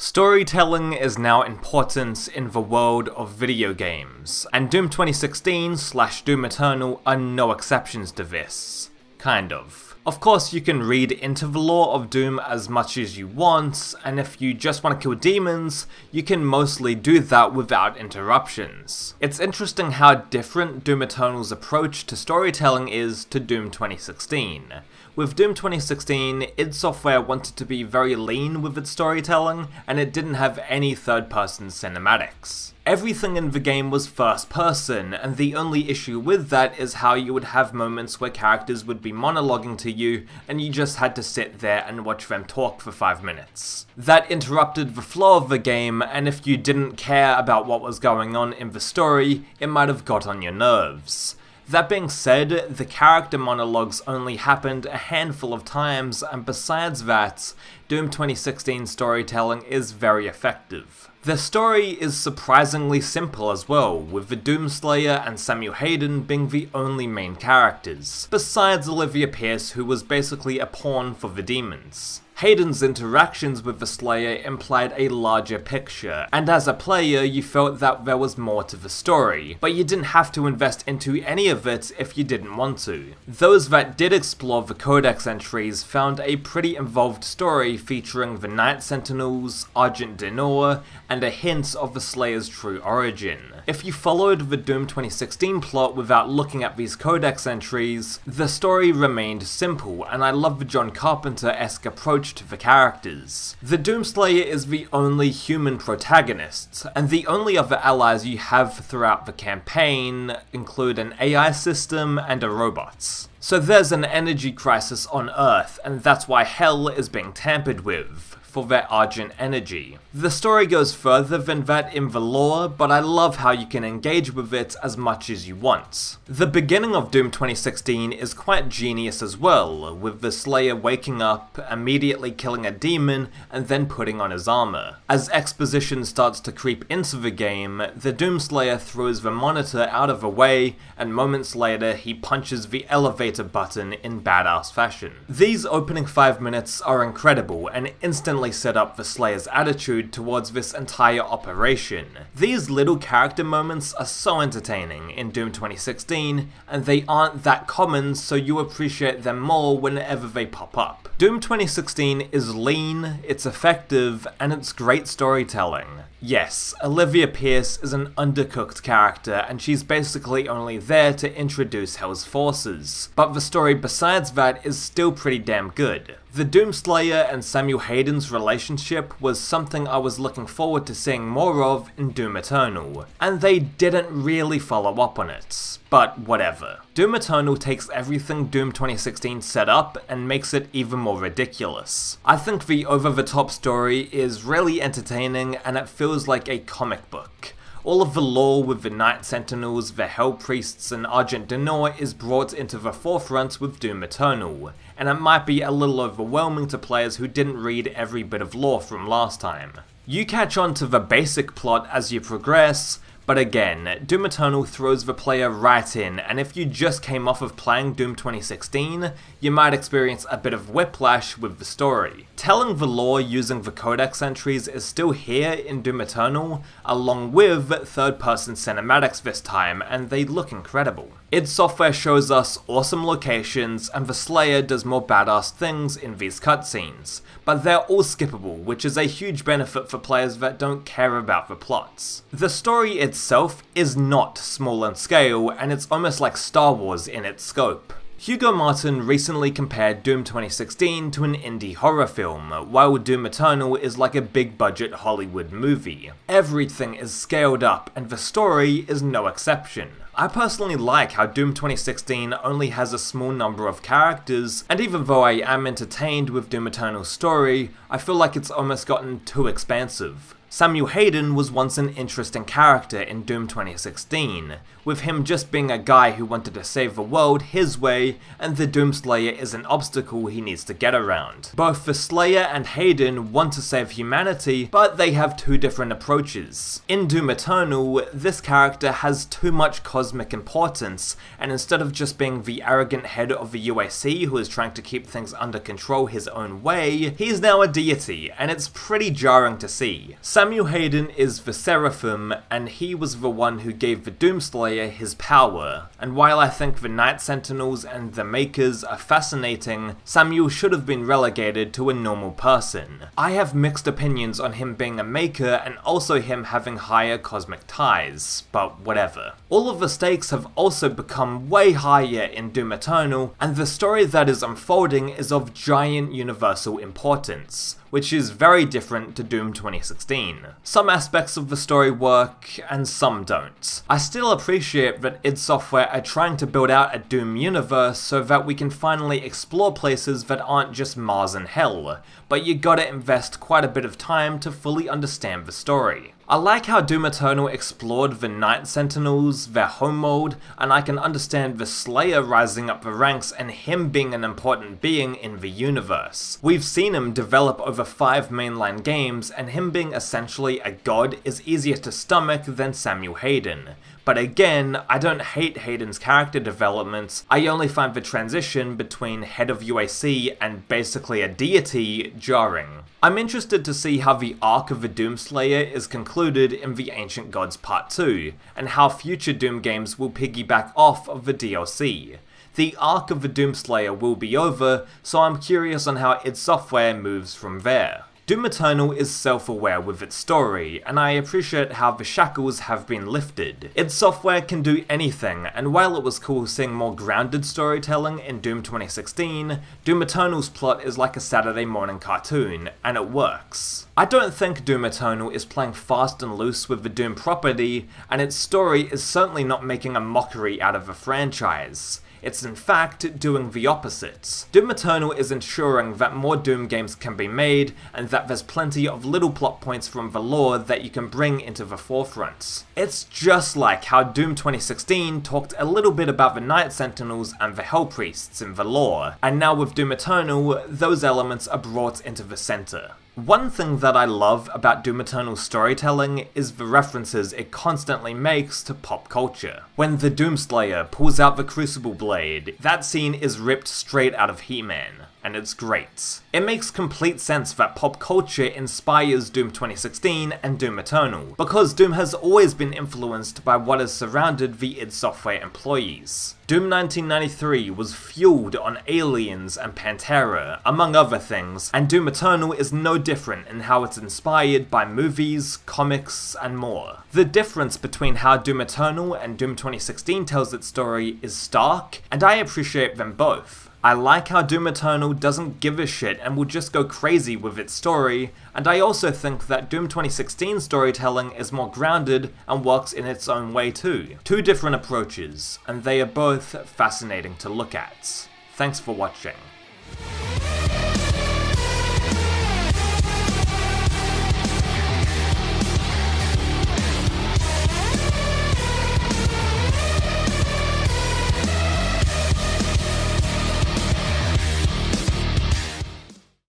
Storytelling is now important in the world of video games, and Doom 2016/Doom Eternal are no exceptions to this. Kind of. Of course, you can read into the lore of Doom as much as you want, and if you just want to kill demons, you can mostly do that without interruptions. It's interesting how different Doom Eternal's approach to storytelling is to Doom 2016. With Doom 2016, id Software wanted to be very lean with its storytelling, and it didn't have any third-person cinematics. Everything in the game was first person, and the only issue with that is how you would have moments where characters would be monologuing to you, and you just had to sit there and watch them talk for 5 minutes. That interrupted the flow of the game, and if you didn't care about what was going on in the story, it might have got on your nerves. That being said, the character monologues only happened a handful of times, and besides that, Doom 2016 storytelling is very effective. The story is surprisingly simple as well, with the Doomslayer and Samuel Hayden being the only main characters, besides Olivia Pierce, who was basically a pawn for the demons. Hayden's interactions with the Slayer implied a larger picture, and as a player you felt that there was more to the story, but you didn't have to invest into any of it if you didn't want to. Those that did explore the codex entries found a pretty involved story featuring the Night Sentinels, Argent Denor, and a hint of the Slayer's true origin. If you followed the Doom 2016 plot without looking at these codex entries, the story remained simple, and I love the John Carpenter-esque approach to the characters. The Doomslayer is the only human protagonist, and the only other allies you have throughout the campaign include an AI system and a robot. So there's an energy crisis on Earth, and that's why Hell is being tampered with, for their Argent energy. The story goes further than that in the lore, but I love how you can engage with it as much as you want. The beginning of Doom 2016 is quite genius as well, with the Slayer waking up, immediately killing a demon, and then putting on his armor. As exposition starts to creep into the game, the Doomslayer throws the monitor out of the way, and moments later he punches the elevator button in badass fashion. These opening 5 minutes are incredible, and instantly set up the Slayer's attitude towards this entire operation. These little character moments are so entertaining in Doom 2016, and they aren't that common, so you appreciate them more whenever they pop up. Doom 2016 is lean, it's effective, and it's great storytelling. Yes, Olivia Pierce is an undercooked character, and she's basically only there to introduce Hell's forces, but the story besides that is still pretty damn good. The Doomslayer and Samuel Hayden's relationship was something I was looking forward to seeing more of in Doom Eternal, and they didn't really follow up on it. But whatever. Doom Eternal takes everything Doom 2016 set up and makes it even more ridiculous. I think the over-the-top story is really entertaining, and it feels like a comic book. All of the lore with the Night Sentinels, the Hell Priests, and Argent Denor is brought into the forefront with Doom Eternal, and it might be a little overwhelming to players who didn't read every bit of lore from last time. You catch on to the basic plot as you progress, but again, Doom Eternal throws the player right in, and if you just came off of playing Doom 2016, you might experience a bit of whiplash with the story. Telling the lore using the codex entries is still here in Doom Eternal, along with third-person cinematics this time, and they look incredible. id Software shows us awesome locations, and the Slayer does more badass things in these cutscenes, but they're all skippable, which is a huge benefit for players that don't care about the plots. The story itself is not small in scale, and it's almost like Star Wars in its scope. Hugo Martin recently compared Doom 2016 to an indie horror film, while Doom Eternal is like a big-budget Hollywood movie. Everything is scaled up, and the story is no exception. I personally like how Doom 2016 only has a small number of characters, and even though I am entertained with Doom Eternal's story, I feel like it's almost gotten too expansive. Samuel Hayden was once an interesting character in Doom 2016, with him just being a guy who wanted to save the world his way, and the Doomslayer is an obstacle he needs to get around. Both the Slayer and Hayden want to save humanity, but they have two different approaches. In Doom Eternal, this character has too much cosmic importance, and instead of just being the arrogant head of the UAC who is trying to keep things under control his own way, he's now a deity, and it's pretty jarring to see. Samuel Hayden is the Seraphim, and he was the one who gave the Doomslayer his power, and while I think the Night Sentinels and the Maykrs are fascinating, Samuel should have been relegated to a normal person. I have mixed opinions on him being a Maykr and also him having higher cosmic ties, but whatever. All of the stakes have also become way higher in Doom Eternal, and the story that is unfolding is of giant universal importance, which is very different to Doom 2016. Some aspects of the story work, and some don't. I still appreciate that id Software are trying to build out a Doom universe so that we can finally explore places that aren't just Mars and Hell, but you gotta invest quite a bit of time to fully understand the story. I like how Doom Eternal explored the Night Sentinels, their home mode, and I can understand the Slayer rising up the ranks and him being an important being in the universe. We've seen him develop over 5 mainline games, and him being essentially a god is easier to stomach than Samuel Hayden. But again, I don't hate Hayden's character development, I only find the transition between head of UAC and basically a deity jarring. I'm interested to see how the arc of the Doomslayer is concluded in the Ancient Gods Part 2, and how future Doom games will piggyback off of the DLC. The arc of the Doomslayer will be over, so I'm curious on how id Software moves from there. Doom Eternal is self-aware with its story, and I appreciate how the shackles have been lifted. id Software can do anything, and while it was cool seeing more grounded storytelling in Doom 2016, Doom Eternal's plot is like a Saturday morning cartoon, and it works. I don't think Doom Eternal is playing fast and loose with the Doom property, and its story is certainly not making a mockery out of the franchise. It's in fact doing the opposite. Doom Eternal is ensuring that more Doom games can be made, and that there's plenty of little plot points from the lore that you can bring into the forefront. It's just like how Doom 2016 talked a little bit about the Night Sentinels and the Hell Priests in the lore, and now with Doom Eternal, those elements are brought into the center. One thing that I love about Doom Eternal's storytelling is the references it constantly makes to pop culture. When the Doomslayer pulls out the Crucible Blade, that scene is ripped straight out of He-Man, and it's great. It makes complete sense that pop culture inspires Doom 2016 and Doom Eternal, because Doom has always been influenced by what has surrounded the id Software employees. Doom 1993 was fueled on aliens and Pantera, among other things, and Doom Eternal is no different in how it's inspired by movies, comics, and more. The difference between how Doom Eternal and Doom 2016 tells its story is stark, and I appreciate them both. I like how Doom Eternal doesn't give a shit and will just go crazy with its story, and I also think that Doom 2016 storytelling is more grounded and works in its own way too. Two different approaches, and they are both fascinating to look at. Thanks for watching.